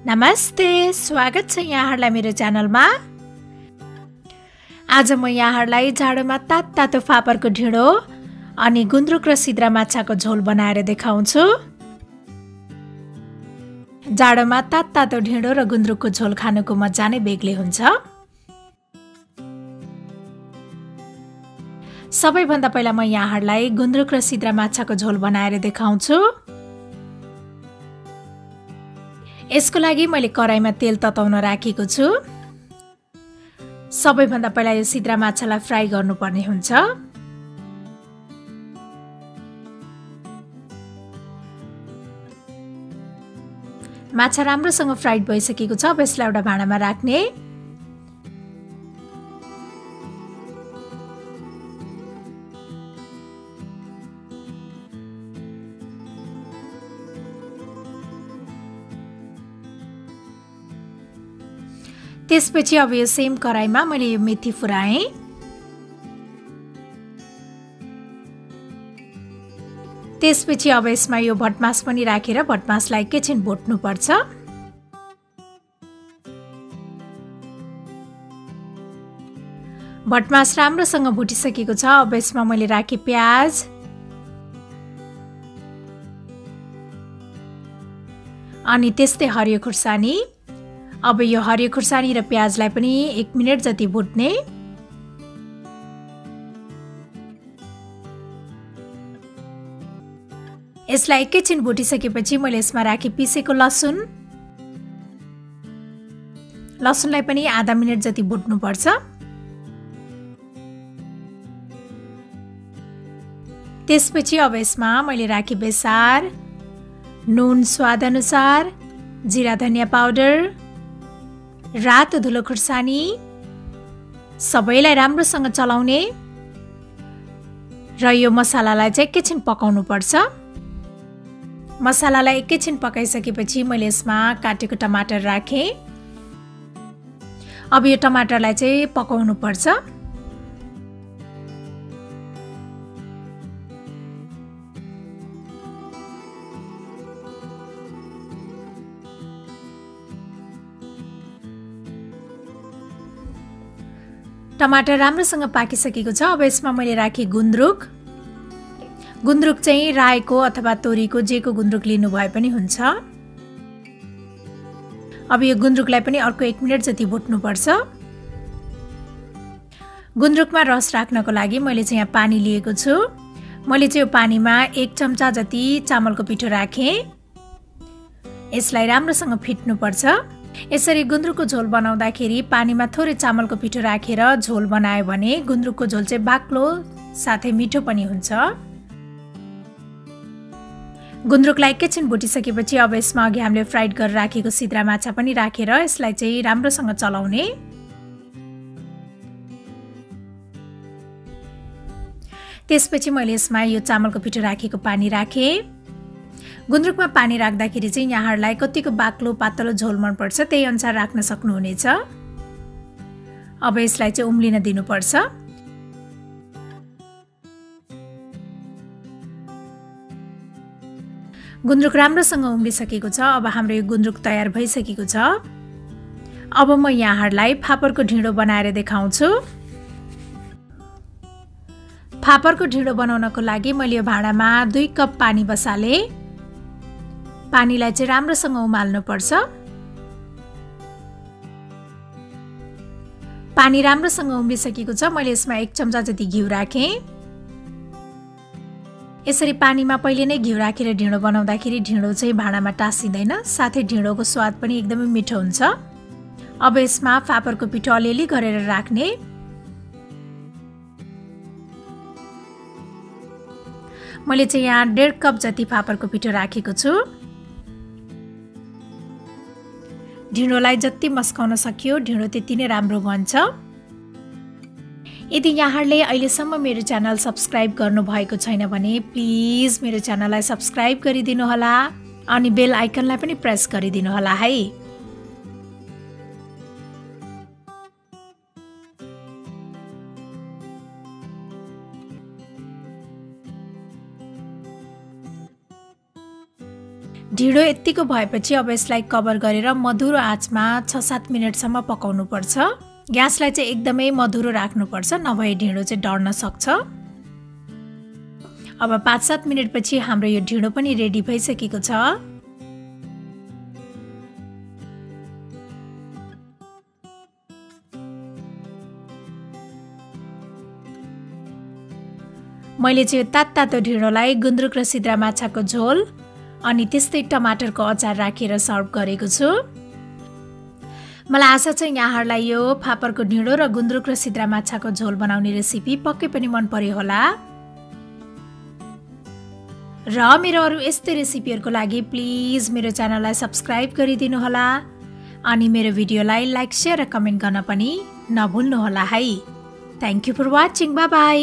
नमस्ते, स्वागत छ यहाँहरुलाई मेरो च्यानलमा। आज म यहाँहरुलाई जाडोमा तातो फापरको ढिँडो अनि गुन्द्रुक र सिद्रा माछाको झोल बनाएर देखाउँछु। जाडोमा तातो ढिँडो र गुन्द्रुकको झोल खानुको मजा नै बेग्लै हुन्छ। सबैभन्दा पहिला म यहाँहरुलाई गुन्द्रुक र सिद्रा माछाको झोल बनाएर देखाउँछु। यसको लागि मैले कराईमा तेल तताउन राखेको छु। सबैभन्दा पहिला यो सिद्रा माछालाई फ्राई गर्नुपर्ने हुन्छ। माछा राम्रोसँग फ्राइड भइसकेको छ। अब यसलाई एउटा भाँडामा राख्ने। त्यसपछि अब यो सेम कराईमा मैले यो मेथी फुराएँ। त्यसपछि अब यसमा यो भटमास पनि राखेर भटमासलाई एकैछिन भुट्नु पर्छ। भटमास राम्रोसँग भुटिसकेको छ। अब यसमा मैले राखे प्याज, अनि त्यस्तै हरियो खुर्सानी। अब यो हरियो खुर्सानी र प्याजलाई पनि 1 मिनेट जति भुट्ने। यसलाई एकैछिन भुटिसकेपछि मैले यसमा राखे पिसेको लसुन। लसुनलाई पनि आधा मिनेट जति भुट्नु पर्छ। त्यसपछि अब यसमा मैले राखे बेसार, नुन स्वाद अनुसार, जिरा धनिया पाउडर, रातो धुलो खुर्सानी, सबैलाई राम्रोसँग चलाउने र यो मसालालाई चाहिँ एकैछिन पकाउनु पर्छ। मसालालाई एकैछिन पकाइसकेपछि मैले यसमा काटेको टमाटर राखेँ। अब यो टमाटरलाई चाहिँ पकाउनु पर्छ। टमाटर राम्रोसँग पाकिसकेको छ। अब यसमा मैले राखेँ गुन्द्रुक। गुन्द्रुक चाहिँ राईको अथवा तोरीको जेको गुन्द्रुक लिनु भए पनि हुन्छ। अब यो गुन्द्रुकलाई पनि अर्को 1 मिनेट जति भुट्नु पर्छ। गुन्द्रुकमा रस राख्नको लागि मैले चाहिँ यहाँ पानी लिएको छु। मैले चाहिँ यो पानीमा 1 चम्चा जति चामलको पिठो राखेँ। यसलाई राम्रोसँग फिट्नु पर्छ। यसरी गुन्द्रुकको झोल बनाउँदाखेरि पानीमा थोरै चामलको पिठो राखेर झोल बनायो भने गुन्द्रुकको झोल चाहिँ बाक्लो साथै मिठो पनि हुन्छ। गुन्द्रुकलाई एकैछिन भुटिसकेपछि अब यसमा अघि हामीले फ्राइड गरेर राखेको सिद्रा माछा पनि राखेर यसलाई चाहिँ राम्रोसँग चलाउने। त्यसपछि मैले यसमा यो चामलको पिठो राखेको पानी राखेँ। गुन्द्रुकमा पानी राख्दाखेरि चाहिँ यहाँहरुलाई कतिको बाक्लो पातलो झोल मन पर्छ त्यही अनुसार राख्न सक्नुहुनेछ। अब यसलाई चाहिँ उम्लिन दिनुपर्छ। गुन्द्रुक राम्रोसँग उम्लिसकेको छ। अब हाम्रो यो गुन्द्रुक तयार भइसकेको छ। अब म यहाँहरुलाई फापरको ढिँडो बनाएर देखाउँछु। फापरको ढिँडो बनाउनको लागि मैले यो भाँडामा 2 कप पानी बसाले। पानीलाई चाहिँ राम्रोसँग उमाल्नु पर्छ। पानी राम्रोसँग उम्लिसकेको छ। मैले यसमा 1 चम्चा जति घिउ राखेँ। यसरी पानीमा पहिले नै घिउ राखेर ढिँडो बनाउँदाखेरि ढिँडो चाहिँ भाँडामा टाँसिदैन, साथै ढिँडोको स्वाद पनि एकदमै मिठो हुन्छ। अब यसमा फापरको पिठो अलिअलि गरेर राख्ने। मैले चाहिँ यहाँ 1.5 कप जति फापरको पिठो राखेको छु। ढिँडोलाई जति मस्काउन सकियो ढिँडो त्यति नै राम्रो बन्छ। यदि यहाँहरुले अहिलेसम्म मेरो च्यानल सब्स्क्राइब गर्नु भएको छैन भने प्लिज मेरो च्यानललाई सब्स्क्राइब गरिदिनु होला अनि बेल आइकनलाई पनि प्रेस गरिदिनु होला है। ढिडो यतिको भएपछि अब यसलाई कभर गरेर मधुरो आँचमा 6-7 मिनेटसम्म पकाउनु पर्छ। ग्यासलाई चाहिँ एकदमै मधुरो राख्नुपर्छ, नभए ढिडो चाहिँ डढ्न सक्छ। अब 5-7 मिनेटपछि हाम्रो यो ढिडो पनि रेडी भइसकेको छ। मैले चाहिँ तातो ढिडोलाई गुन्द्रुक र सिद्रा माछाको झोल अनि त्यस्तै टमाटरको अचार राखेर सर्भ गरेको छु। मलाई आशा छ यहाँहरूलाई यो फापरको ढिडो र गुन्द्रुक र सिद्रा माछाको झोल बनाउने रेसिपी पक्कै पनि मन पर्यो होला। र मेरो अरू यस्तै रेसिपीहरूको लागि प्लिज मेरो च्यानललाई सब्स्क्राइब गरिदिनु होला अनि मेरो भिडियोलाई लाइक, शेयर र कमेन्ट गर्न पनि नभुल्नु होला है। Thank you for watching. Bye by.